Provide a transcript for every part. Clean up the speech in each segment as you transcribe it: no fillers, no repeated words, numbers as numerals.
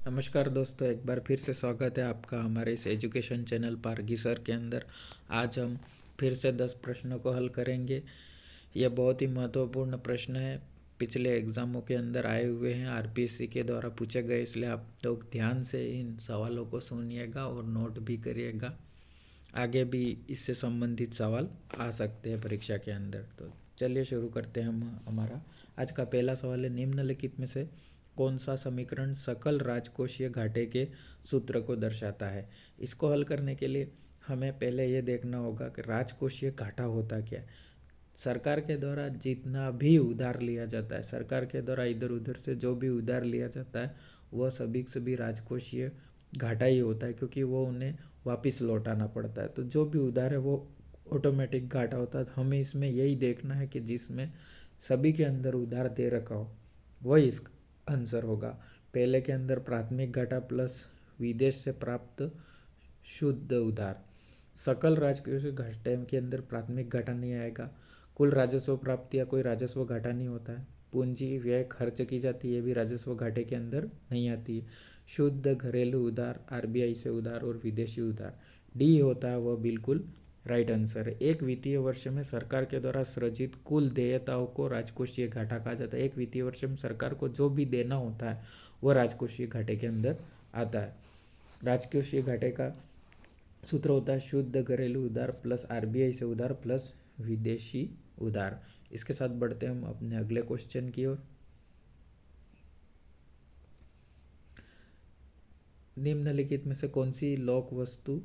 नमस्कार दोस्तों, एक बार फिर से स्वागत है आपका हमारे इस एजुकेशन चैनल पारगी सर के अंदर। आज हम फिर से 10 प्रश्नों को हल करेंगे। यह बहुत ही महत्वपूर्ण प्रश्न है, पिछले एग्ज़ामों के अंदर आए हुए हैं, आरपीएससी के द्वारा पूछे गए, इसलिए आप लोग ध्यान से इन सवालों को सुनिएगा और नोट भी करिएगा। आगे भी इससे संबंधित सवाल आ सकते हैं परीक्षा के अंदर। तो चलिए शुरू करते हैं हम हमारा आज का पहला सवाल है, निम्नलिखित में से कौन सा समीकरण सकल राजकोषीय घाटे के सूत्र को दर्शाता है। इसको हल करने के लिए हमें पहले ये देखना होगा कि राजकोषीय घाटा होता क्या है। सरकार के द्वारा जितना भी उधार लिया जाता है, सरकार के द्वारा इधर उधर से जो भी उधार लिया जाता है, वह सभी राजकोषीय घाटा ही होता है, क्योंकि वो उन्हें वापस लौटाना पड़ता है। तो जो भी उधार है वो ऑटोमेटिक घाटा होता है। हमें इसमें यही देखना है कि जिसमें सभी के अंदर उधार दे रखा हो वही इस आंसर होगा। पहले के अंदर प्राथमिक घाटा प्लस विदेश से प्राप्त शुद्ध उधार। सकल राजकोषीय घाटे के अंदर प्राथमिक घाटा नहीं आएगा। कुल राजस्व प्राप्ति या कोई राजस्व घाटा नहीं होता है। पूंजी व्यय खर्च की जाती है, ये भी राजस्व घाटे के अंदर नहीं आती है। शुद्ध घरेलू उधार, आरबीआई से उधार और विदेशी उधार, डी होता है वह बिल्कुल राइट आंसर है। एक वित्तीय वर्ष में सरकार के द्वारा सृजित कुल देयताओं को राजकोषीय घाटा कहा जाता है। एक वित्तीय वर्ष में सरकार को जो भी देना होता है वह राजकोषीय घाटे के अंदर आता है। राजकोषीय घाटे का सूत्र होता है शुद्ध घरेलू उधार प्लस आरबीआई से उधार प्लस विदेशी उधार। इसके साथ बढ़ते हैं हम अपने अगले क्वेश्चन की ओर। निम्नलिखित में से कौन सी लोक वस्तु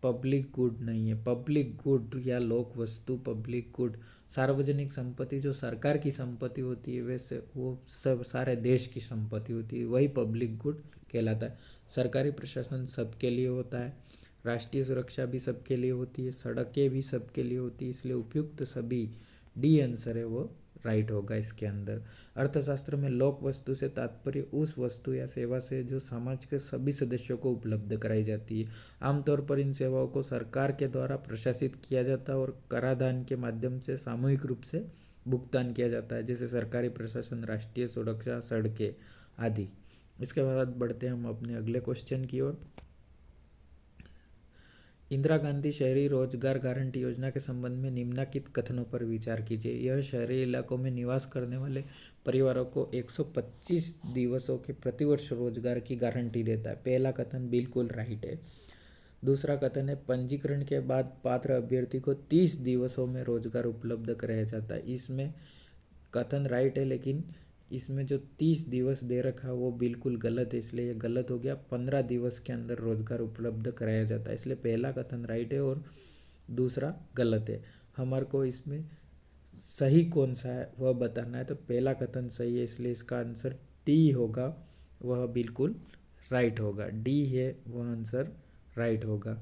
पब्लिक गुड नहीं है। पब्लिक गुड या लोक वस्तु, पब्लिक गुड, सार्वजनिक संपत्ति जो सरकार की संपत्ति होती है, वैसे वो सब सारे देश की संपत्ति होती है, वही पब्लिक गुड कहलाता है। सरकारी प्रशासन सबके लिए होता है, राष्ट्रीय सुरक्षा भी सबके लिए होती है, सड़कें भी सबके लिए होती है, इसलिए उपयुक्त सभी डी आंसर है वो राइट होगा इसके अंदर। अर्थशास्त्र में लोक वस्तु से तात्पर्य उस वस्तु या सेवा से जो समाज के सभी सदस्यों को उपलब्ध कराई जाती है। आमतौर पर इन सेवाओं को सरकार के द्वारा प्रशासित किया जाता है और कराधान के माध्यम से सामूहिक रूप से भुगतान किया जाता है, जैसे सरकारी प्रशासन, राष्ट्रीय सुरक्षा, सड़कें आदि। इसके बाद बढ़ते हैं हम अपने अगले क्वेश्चन की ओर। इंदिरा गांधी शहरी रोजगार गारंटी योजना के संबंध में निम्नलिखित कथनों पर विचार कीजिए। यह शहरी इलाकों में निवास करने वाले परिवारों को 125 दिवसों के प्रतिवर्ष रोजगार की गारंटी देता है। पहला कथन बिल्कुल राइट है। दूसरा कथन है पंजीकरण के बाद पात्र अभ्यर्थी को 30 दिवसों में रोजगार उपलब्ध कराया जाता है। इसमें कथन राइट है, लेकिन इसमें जो 30 दिवस दे रखा है वो बिल्कुल गलत है, इसलिए ये गलत हो गया। 15 दिवस के अंदर रोजगार उपलब्ध कराया जाता है, इसलिए पहला कथन राइट है और दूसरा गलत है। हमारे को इसमें सही कौन सा है वह बताना है, तो पहला कथन सही है, इसलिए इसका आंसर डी होगा, वह बिल्कुल राइट होगा। डी है वह आंसर राइट होगा।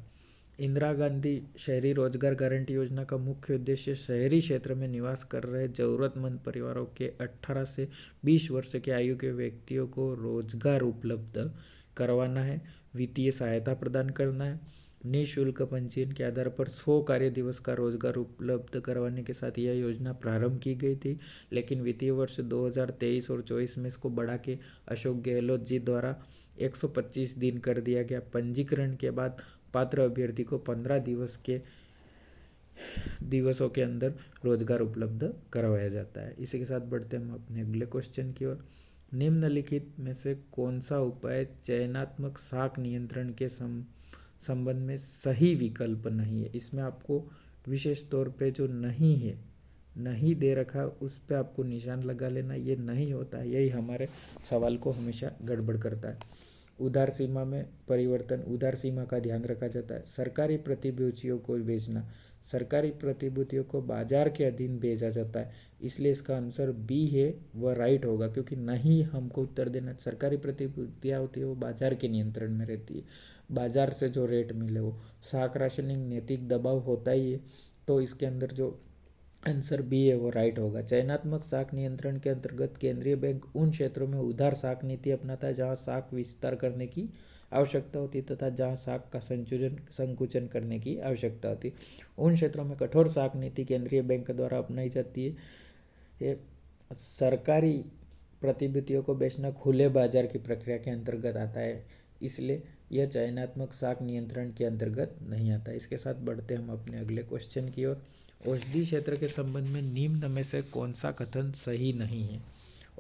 इंदिरा गांधी शहरी रोजगार गारंटी योजना का मुख्य उद्देश्य शहरी क्षेत्र में निवास कर रहे जरूरतमंद परिवारों के 18 से 20 वर्ष के आयु के व्यक्तियों को रोजगार उपलब्ध करवाना है, वित्तीय सहायता प्रदान करना है। निःशुल्क पंजीयन के आधार पर 100 कार्य दिवस का रोजगार उपलब्ध करवाने के साथ यह योजना प्रारंभ की गई थी, लेकिन वित्तीय वर्ष 2023 और 24 में इसको बढ़ा के अशोक गहलोत जी द्वारा 125 दिन कर दिया गया। पंजीकरण के बाद पात्र अभ्यर्थी को 15 दिवसों के अंदर रोजगार उपलब्ध करवाया जाता है। इसी के साथ बढ़ते हैं हम अपने अगले क्वेश्चन की ओर। निम्नलिखित में से कौन सा उपाय चयनात्मक साख नियंत्रण के संबंध में सही विकल्प नहीं है। इसमें आपको विशेष तौर पे जो नहीं है, नहीं दे रखा, उस पर आपको निशान लगा लेना। ये नहीं होता है, यही हमारे सवाल को हमेशा गड़बड़ करता है। उधार सीमा में परिवर्तन, उधार सीमा का ध्यान रखा जाता है। सरकारी प्रतिभूतियों को बेचना, सरकारी प्रतिभूतियों को बाजार के अधीन बेचा जाता है, इसलिए इसका आंसर बी है वह राइट होगा, क्योंकि नहीं हमको उत्तर देना। सरकारी प्रतिभूतियाँ होती है वो बाजार के नियंत्रण में रहती है, बाजार से जो रेट मिले वो। साख राशनिंग नैतिक दबाव होता ही है, तो इसके अंदर जो आंसर बी है वो राइट होगा। चयनात्मक साख नियंत्रण के अंतर्गत केंद्रीय बैंक उन क्षेत्रों में उधार साख नीति अपनाता है जहां साख विस्तार करने की आवश्यकता होती है तथा जहां साख का संकुचन करने की आवश्यकता होती है। उन क्षेत्रों में कठोर साख नीति केंद्रीय बैंक द्वारा अपनाई जाती है। ये सरकारी प्रतिभूतियों को बेचना खुले बाजार की प्रक्रिया के अंतर्गत आता है, इसलिए यह चयनात्मक साख नियंत्रण के अंतर्गत नहीं आता। इसके साथ बढ़ते हम अपने अगले क्वेश्चन की ओर। औषधि क्षेत्र के संबंध में निम्न में से कौन सा कथन सही नहीं है?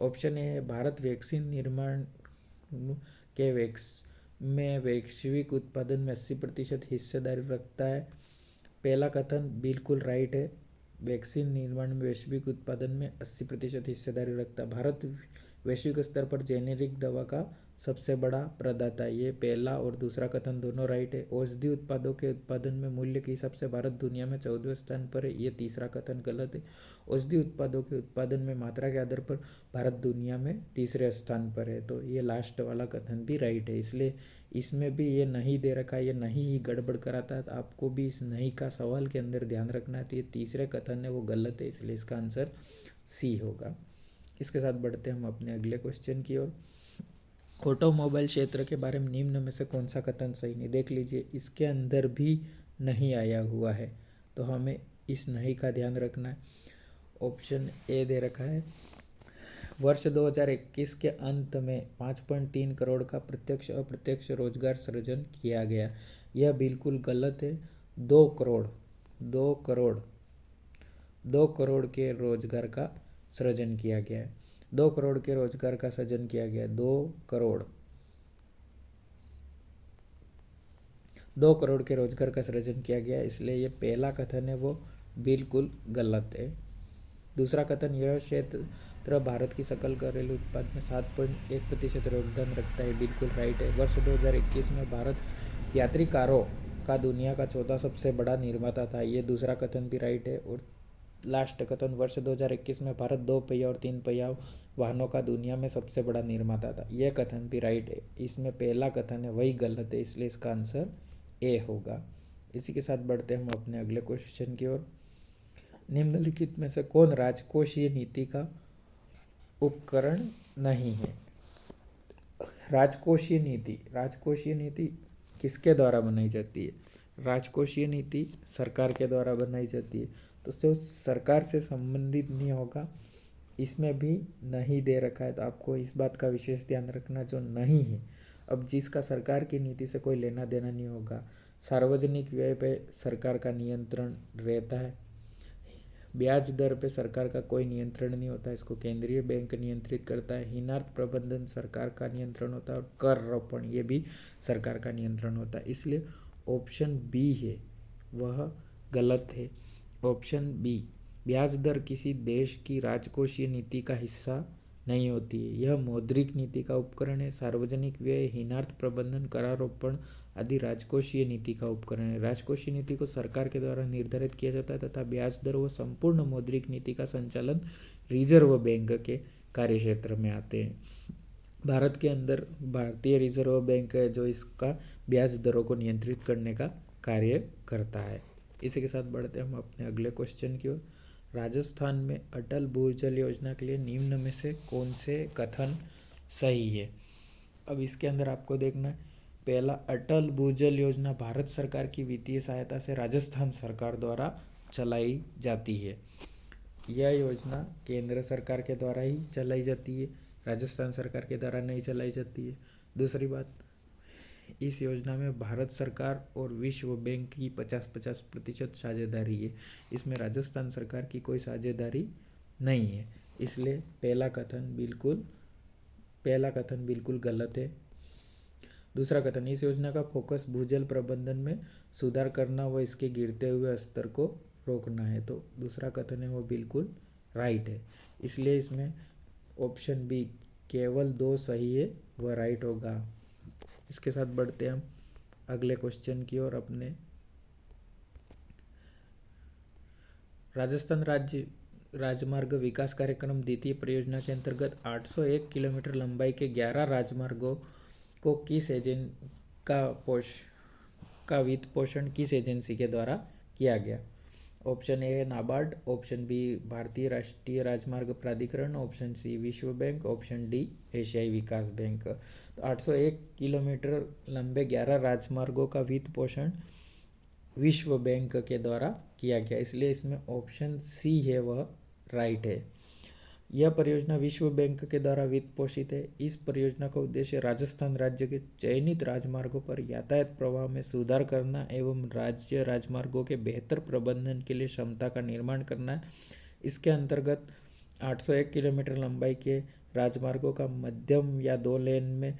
ऑप्शन ए है, भारत वैक्सीन निर्माण के वैश्विक उत्पादन में 80% हिस्सेदारी रखता है। पहला कथन बिल्कुल राइट है। वैक्सीन निर्माण में वैश्विक उत्पादन में 80% हिस्सेदारी रखता है। भारत वैश्विक स्तर पर जेनेरिक दवा का सबसे बड़ा प्रदाता है। ये पहला और दूसरा कथन दोनों राइट है। औषधि उत्पादों के उत्पादन में मूल्य के हिसाब से भारत दुनिया में 14वें स्थान पर है। ये तीसरा कथन गलत है। औषधि उत्पादों के उत्पादन में मात्रा के आधार पर भारत दुनिया में तीसरे स्थान पर है। तो ये लास्ट वाला कथन भी राइट है। इसलिए इसमें भी ये नहीं दे रखा है, ये नहीं ही गड़बड़ कराता है। तो आपको भी इस नहीं का सवाल के अंदर ध्यान रखना है। तो ये तीसरे कथन है वो गलत है, इसलिए इसका आंसर सी होगा। इसके साथ बढ़ते हम अपने अगले क्वेश्चन की ओर। ऑटोमोबाइल क्षेत्र के बारे में निम्न में से कौन सा कथन सही नहीं? देख लीजिए, इसके अंदर भी नहीं आया हुआ है, तो हमें इस नहीं का ध्यान रखना है। ऑप्शन ए दे रखा है, वर्ष 2021 के अंत में 5.3 करोड़ का प्रत्यक्ष अप्रत्यक्ष रोजगार सृजन किया गया। यह बिल्कुल गलत है। 2 करोड़ के रोजगार का सृजन किया गया है। 2 करोड़ के रोजगार का सृजन किया गया है। 2 करोड़ के रोजगार का सृजन किया गया, इसलिए ये पहला कथन है वो बिल्कुल गलत है। दूसरा कथन, यह क्षेत्र भारत की सकल घरेलू उत्पाद में 7.1% योगदान रखता है, बिल्कुल राइट है। वर्ष 2021 में भारत यात्री कारों का दुनिया का चौथा सबसे बड़ा निर्माता था। ये दूसरा कथन भी राइट है। और लास्ट कथन, वर्ष 2021 में भारत 2 पहिया और 3 पहिया वाहनों का दुनिया में सबसे बड़ा निर्माता था। यह कथन भी राइट है। इसमें पहला कथन है वही गलत है, इसलिए इसका आंसर ए होगा। इसी के साथ बढ़ते हम अपने अगले क्वेश्चन की ओर। निम्नलिखित में से कौन राजकोषीय नीति का उपकरण नहीं है? राजकोषीय नीति किसके द्वारा बनाई जाती है? राजकोषीय नीति सरकार के द्वारा बनाई जाती है, तो जो सरकार से संबंधित नहीं होगा, इसमें भी नहीं दे रखा है। तो आपको इस बात का विशेष ध्यान रखना, जो नहीं है, अब जिसका सरकार की नीति से कोई लेना देना नहीं होगा। सार्वजनिक व्यय पे सरकार का नियंत्रण रहता है। ब्याज दर पे सरकार का कोई नियंत्रण नहीं होता, इसको केंद्रीय बैंक नियंत्रित करता है। हीनार्थ प्रबंधन सरकार का नियंत्रण होता है, और कर रोपण ये भी सरकार का नियंत्रण होता है। इसलिए ऑप्शन बी है वह गलत है। ऑप्शन बी, ब्याज दर किसी देश की राजकोषीय नीति का हिस्सा नहीं होती है, यह मौद्रिक नीति का उपकरण है। सार्वजनिक व्यय, हीनार्थ प्रबंधन, करारोपण आदि राजकोषीय नीति का उपकरण है। राजकोषीय नीति को सरकार के द्वारा निर्धारित किया जाता है तथा ब्याज दर व संपूर्ण मौद्रिक नीति का संचालन रिजर्व बैंक के कार्यक्षेत्र में आते हैं। भारत के अंदर भारतीय रिजर्व बैंक है जो इसका ब्याज दरों को नियंत्रित करने का कार्य करता है। इसी के साथ बढ़ते हम अपने अगले क्वेश्चन की ओर। राजस्थान में अटल भूजल योजना के लिए निम्न में से कौन से कथन सही है? अब इसके अंदर आपको देखना है, पहला, अटल भूजल योजना भारत सरकार की वित्तीय सहायता से राजस्थान सरकार द्वारा चलाई जाती है। यह योजना केंद्र सरकार के द्वारा ही चलाई जाती है, राजस्थान सरकार के द्वारा नहीं चलाई जाती है। दूसरी बात, इस योजना में भारत सरकार और विश्व बैंक की 50-50% साझेदारी है। इसमें राजस्थान सरकार की कोई साझेदारी नहीं है, इसलिए पहला कथन बिल्कुल गलत है। दूसरा कथन, इस योजना का फोकस भूजल प्रबंधन में सुधार करना व इसके गिरते हुए स्तर को रोकना है, तो दूसरा कथन है वो बिल्कुल राइट है। इसलिए इसमें ऑप्शन बी केवल 2 सही है, वह राइट होगा। इसके साथ बढ़ते हम अगले क्वेश्चन की ओर अपने। राजस्थान राज्य राजमार्ग विकास कार्यक्रम द्वितीय परियोजना के अंतर्गत 801 किलोमीटर लंबाई के 11 राजमार्गों को का वित्त पोषण किस एजेंसी के द्वारा किया गया? Option A NABARD, option B भारतीय राष्ट्रीय राजमार्ग प्राधिकरण, ऑप्शन सी विश्व बैंक, ऑप्शन डी एशियाई विकास बैंक। तो 801 किलोमीटर लंबे 11 राजमार्गों का वित्त पोषण विश्व बैंक के द्वारा किया गया, इसलिए इसमें ऑप्शन सी है वह राइट है। यह परियोजना विश्व बैंक के द्वारा वित्त पोषित है। इस परियोजना का उद्देश्य राजस्थान राज्य के चयनित राजमार्गों पर यातायात प्रवाह में सुधार करना एवं राज्य राजमार्गों के बेहतर प्रबंधन के लिए क्षमता का निर्माण करना है। इसके अंतर्गत 801 किलोमीटर लंबाई के राजमार्गों का मध्यम या 2 लेन में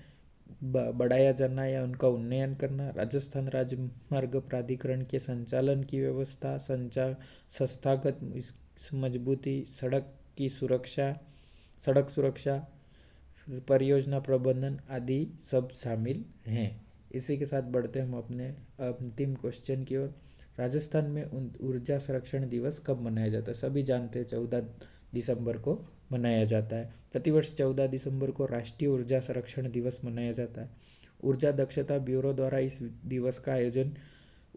बढ़ाया जाना या उनका उन्नयन करना, राजस्थान राजमार्ग प्राधिकरण के संचालन की व्यवस्था, संस्थागत मजबूती, सड़क सुरक्षा, परियोजना प्रबंधन आदि सब शामिल हैं। इसी के साथ बढ़ते हम अपने अंतिम क्वेश्चन की ओर। राजस्थान में ऊर्जा संरक्षण दिवस कब मनाया जाता है? सभी जानते हैं 14 दिसंबर को मनाया जाता है। प्रतिवर्ष 14 दिसंबर को राष्ट्रीय ऊर्जा संरक्षण दिवस मनाया जाता है। ऊर्जा दक्षता ब्यूरो द्वारा इस दिवस का आयोजन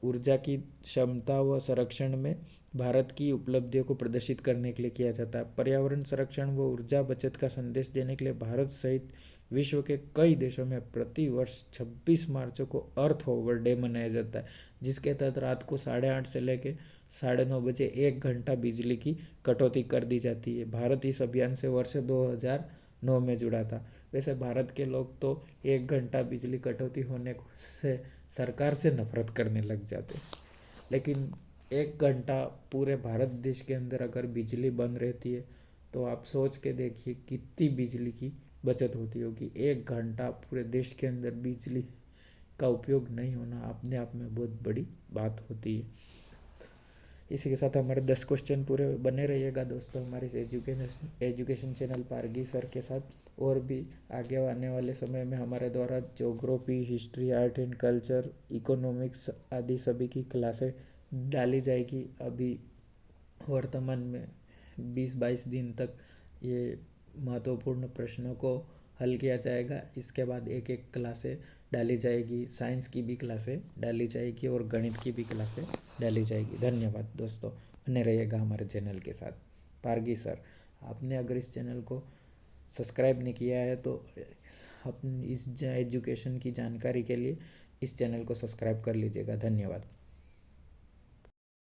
ऊर्जा की क्षमता व संरक्षण में भारत की उपलब्धियों को प्रदर्शित करने के लिए किया जाता है। पर्यावरण संरक्षण व ऊर्जा बचत का संदेश देने के लिए भारत सहित विश्व के कई देशों में प्रति वर्ष 26 मार्च को अर्थ ओवर डे मनाया जाता है, जिसके तहत रात को 8:30 से लेकर 9:30 बजे 1 घंटा बिजली की कटौती कर दी जाती है। भारत इस अभियान से वर्ष 2009 में जुड़ा था। वैसे भारत के लोग तो 1 घंटा बिजली कटौती होने से सरकार से नफरत करने लग जाते, लेकिन 1 घंटा पूरे भारत देश के अंदर अगर बिजली बंद रहती है तो आप सोच के देखिए कितनी बिजली की बचत होती होगी। 1 घंटा पूरे देश के अंदर बिजली का उपयोग नहीं होना अपने आप में बहुत बड़ी बात होती है। इसी के साथ हमारे 10 क्वेश्चन पूरे बने रहिएगा दोस्तों हमारे इस एजुकेशन चैनल पारगी सर के साथ। और भी आगे आने वाले समय में हमारे द्वारा geography, history, art and culture, economics आदि सभी की क्लासें डाली जाएगी। अभी वर्तमान में 20-22 दिन तक ये महत्वपूर्ण प्रश्नों को हल किया जाएगा। इसके बाद एक एक क्लासें डाली जाएगी, साइंस की भी क्लासें डाली जाएगी और गणित की भी क्लासें डाली जाएगी। धन्यवाद दोस्तों, बने रहिएगा हमारे चैनल के साथ। पारगी सर, आपने अगर इस चैनल को सब्सक्राइब नहीं किया है तो अपनी इस एजुकेशन की जानकारी के लिए इस चैनल को सब्सक्राइब कर लीजिएगा। धन्यवाद।